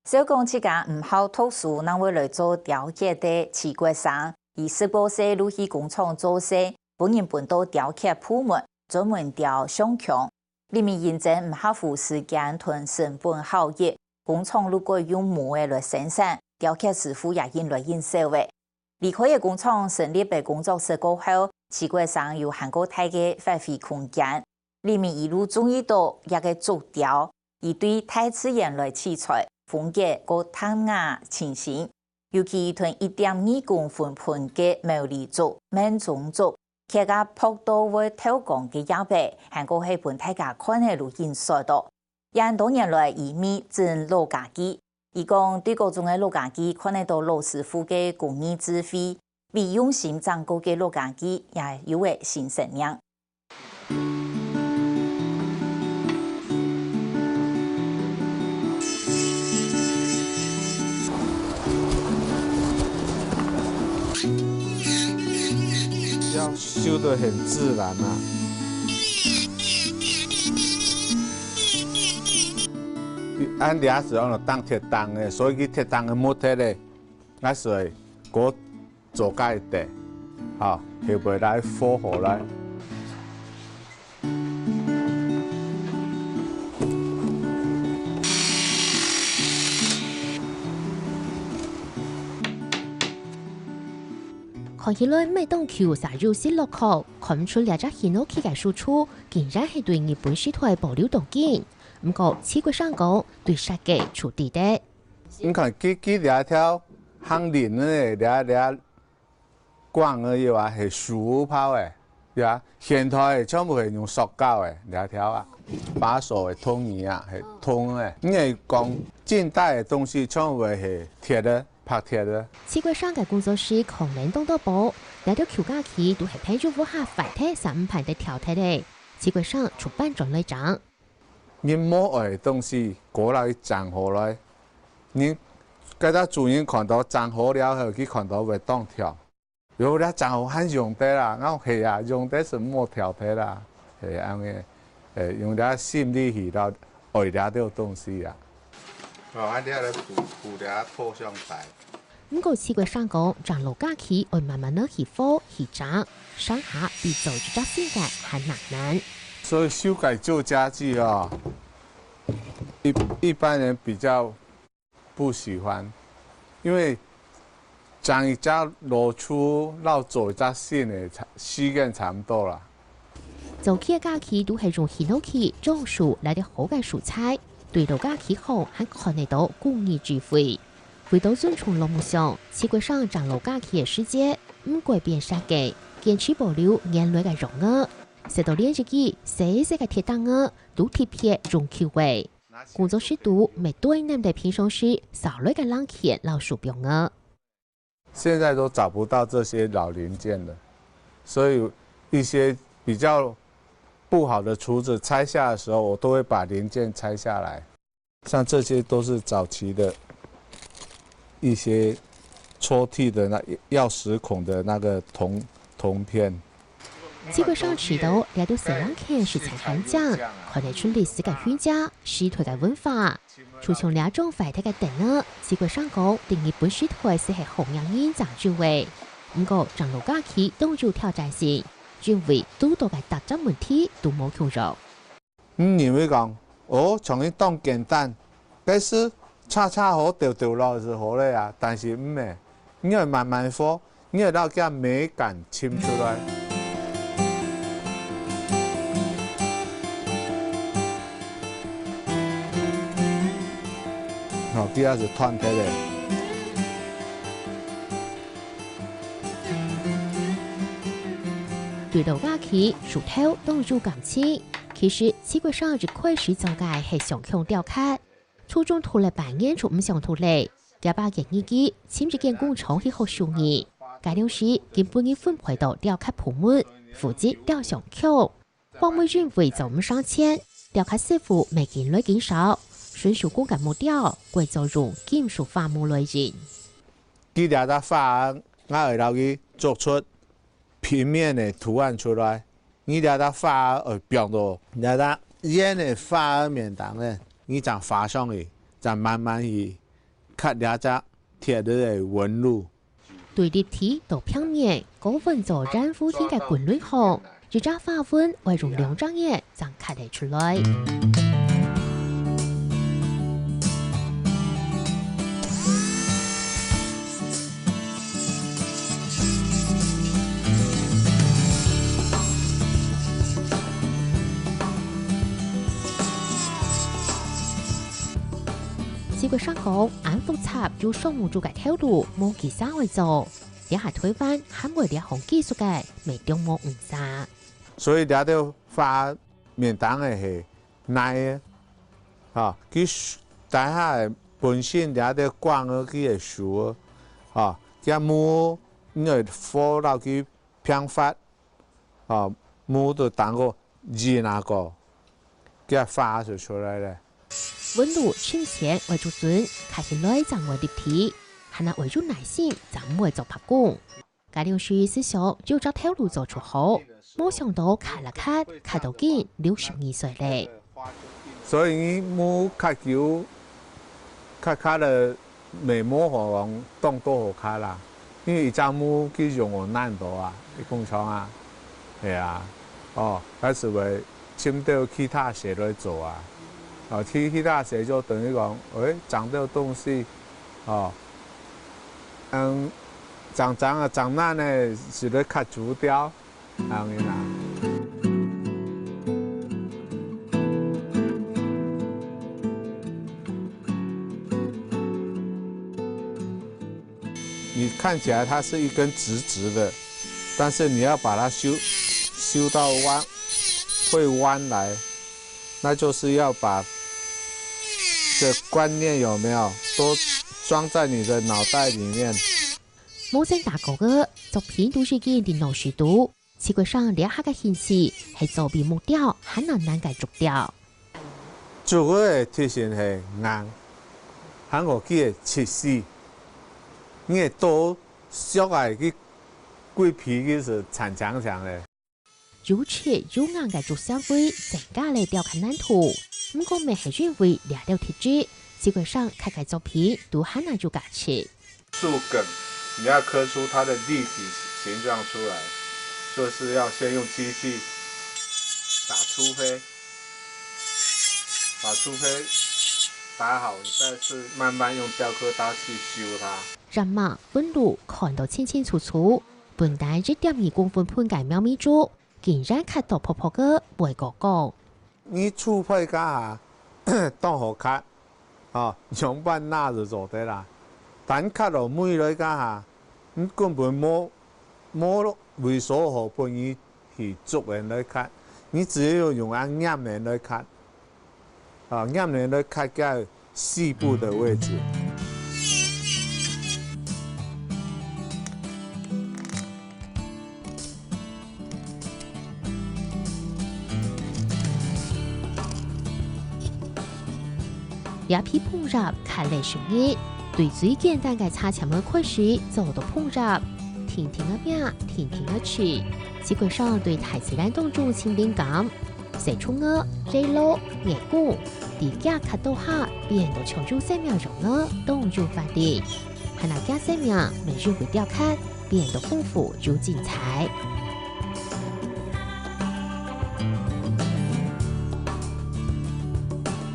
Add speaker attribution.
Speaker 1: 小讲起家唔好读书，能会来做雕刻的齐国生，以18岁入去工厂做事，本人搬到雕刻部门，专门雕相框。里面认真唔合乎时间同成本效益，工厂如果用木的来生产，雕刻师傅也应来应手的。离开的工厂成立的工作室过后，齐国生有韩国大嘅发挥空间，里面一路注意到一个做雕，以对大自然来器材。风格和淡雅清新，尤其同1.2公分盆嘅毛利族、闽种族，佢个朴到會偷工嘅樣白，韓國係本大家看嘅路印所到。因多年來移民整老家機，伊講對各種嘅老家機看得到老師傅嘅工藝智慧，比用心掌握嘅老家機也有嘅新生命。
Speaker 2: 要修得很自然啊！俺俩是用当铁档的，所以铁档的木头咧，那是嗰做介地，啊，后背来火候来。
Speaker 3: 看起來每棟橋撒入新落口，看唔出兩隻顯屋企嘅輸出，竟然係對日本時代保留動機。唔過，齊國生講對設計處理的。
Speaker 2: 你看幾兩條行林咧，兩光嘅要話係樹泡嘅，呀，現代全部係用塑膠嘅兩條啊，把手係通泥啊，係通嘅。因為講近代嘅東西全部係鐵的。拍鐵的。
Speaker 3: 齊國生嘅工作室狂人東多寶，兩條橋架起都係偏住烏下快鐵3盤的條鐵的。齊國生出版種類章。
Speaker 2: 你摸嘅東西過來整好來，你嗰啲主人看到整好了後，佢看到會當條。如果你整好很用得啦，我係啊，用得是摸條鐵啦，係咁嘅，用啲心理去到愛啲啲東西啊。哦，你嚟鋪啲鋪上帶。
Speaker 3: 唔過齊國生講，長老假期會慢慢地起貨起漲，上下比走住隻性格還難。
Speaker 2: 所以修改舊家具啊，一般人比較不喜歡，因為將一家攞出撈做一隻新嘅時間差唔多啦。
Speaker 3: 早期嘅假期都係用顯屋企種樹嚟啲好嘅蔬菜。對老家氣候還看得到工藝智慧，回到尊崇老木上，齊國生將老家氣嘅世界唔改變設計，堅持保留原來嘅容額，直到連自己細細嘅鐵檔額都貼片用口味。工作室度每對男的平常時少了嘅冷氣老鼠標額。
Speaker 2: 現在都找不到這些老零件了，所以一些比較不好的廚子拆下的時候，我都會把零件拆下來。像這些都是早期的一些抽屉的那鑰匙孔的那個銅片。
Speaker 3: 齊國生知道來到西洋看是財行獎，看得出歷史嘅虛假、時代嘅文化。除從兩種快鐵嘅燈呢，齊國生講定義本時代是係弘揚演講智慧，唔過長老假期都有挑戰性。認為都多嘅特質問題都冇控制。
Speaker 2: 你會講，從一當簡單，但是恰好掉落是好咧啊，但是唔係，你要慢慢放，你要讓佢美感沁出來。好，第二是團體嘅。
Speaker 3: 對老假期樹頭當做感情，其實齊國生一開始做嘅係相框雕刻，初中讀了半年就唔想讀咧，第八年二季簽住間工廠去學手藝，介紹時根本已分配到雕刻部門，負責雕相框。黃梅認為就唔上錢，雕刻師傅未見來減少，純手工嘅木雕，貴就用金屬花木來人。
Speaker 2: 佢哋嘅花，我係留意做出平面的圖案出來，你哋嘅花而變到，你哋煙的花面當咧，你將畫上去，再慢慢去看两只铁的纹路。
Speaker 3: 对立体到平面，高分做染肤天嘅滚轮红，一张花纹会用2张眼才看得出来。结果上講按複雜要雙目做嘅條路冇其他會做，你係台灣還會啲紅技術嘅未中冇誤差。
Speaker 2: 所以你啲花面當嘅係耐嘅，嚇佢但係本身你啲光嘅佢係數，嚇佢冇因為火到佢平發，嚇冇就當個熱那個，佢花就出來咧。
Speaker 3: 温度深淺為主準，開起來就會立體，係那為咗耐心就唔會做拍工。家兩師思想要將條路做出好，冇想到開了開到今62歲咧。
Speaker 2: 所以你冇開久，開了未冇好動都好開啦，因為而家冇佢用我難度啊，啲工廠啊，係啊，哦，開始會簽到其他社來做啊。其他社就等於講，長到東西，長難呢是咧較主調，咁樣啦。你看起來它是一根直直的，但是你要把它修到會彎來，那就是要把這觀念有沒有都裝在你的腦袋裡面。
Speaker 3: 冇正大個嘅作品都是見電腦視讀，設計上兩下嘅顯示係做比木雕很難嘅竹雕。
Speaker 2: 做嘅鐵線係硬，喺我嘅切絲，你係多小嘅啲龜皮嘅是殘強嘅。
Speaker 3: 如切如硬嘅竹纖維，成家嚟雕刻難圖。唔過未係因為兩條鐵枝，基本上開個作品都很難做價錢。
Speaker 2: 樹根你要刻出它的立體形狀出來，就是要先用機器打粗胚，把粗胚打好，你再次慢慢用雕刻刀去修它。
Speaker 3: 人馬本路看到清清楚楚，本來1.2公分盤嘅貓咪竹，竟然看到破破嘅背個個。
Speaker 2: 你粗胚家下當好卡，用板拿就做得啦。但卡落每來家下，你根本冇為所何本意去捉人來卡，你只要用按壓人來卡，壓人來卡在細部的位置。
Speaker 3: 一批碰入看嚟順意，對最簡單嘅擦牆嘅開始做到碰入，停停一邊，停停一處，基本上對大自然當中輕靈感，寫出我這路眼光，地價卡到下變到長住生命容我當中發力，係那家生命每日會雕刻變到豐富又精彩。